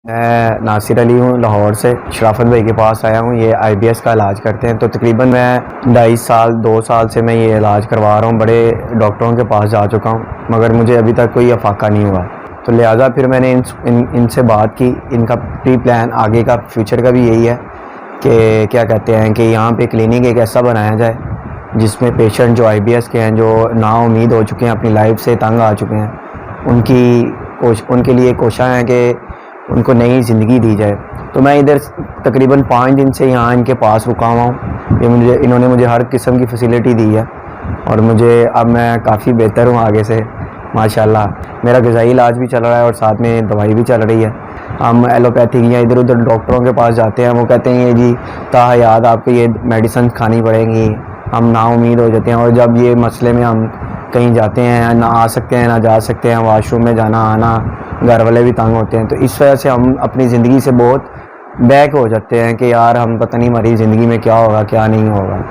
मैं नासिर अली हूँ, लाहौर से शराफत भाई के पास आया हूँ। ये आईबीएस का इलाज करते हैं। तो तकरीबन मैं 2.5 साल से मैं ये इलाज करवा रहा हूँ। बड़े डॉक्टरों के पास जा चुका हूँ, मगर मुझे अभी तक कोई अफाका नहीं हुआ। तो लिहाजा फिर मैंने इनसे बात की। इनका प्री प्लान आगे का फ्यूचर का भी यही है कि क्या कहते हैं कि यहाँ पे क्लिनिक एक ऐसा बनाया जाए जिसमें पेशेंट जो आईबीएस के हैं, जो नाउम्मीद हो चुके हैं, अपनी लाइफ से तंग आ चुके हैं, उनके लिए कोशिश है कि उनको नई ज़िंदगी दी जाए। तो मैं इधर तकरीबन 5 दिन से यहाँ इनके पास रुका हुआ हूँ। इन्होंने मुझे हर किस्म की फ़ैसिलिटी दी है और अब मैं काफ़ी बेहतर हूँ आगे से माशाल्लाह। मेरा ग़िज़ाई इलाज भी चल रहा है और साथ में दवाई भी चल रही है। हम एलोपैथिक या इधर उधर डॉक्टरों के पास जाते हैं, वो कहते हैं ये जी ताहयात आपको ये मेडिसिन खानी पड़ेंगी। हम नाउम्मीद हो जाते हैं और जब ये मसले में हम कहीं जाते हैं, ना आ सकते हैं ना जा सकते हैं, वाशरूम में जाना आना, घर वाले भी तंग होते हैं। तो इस वजह से हम अपनी ज़िंदगी से बहुत बैक हो जाते हैं कि यार हम पता नहीं हमारी ज़िंदगी में क्या होगा क्या नहीं होगा।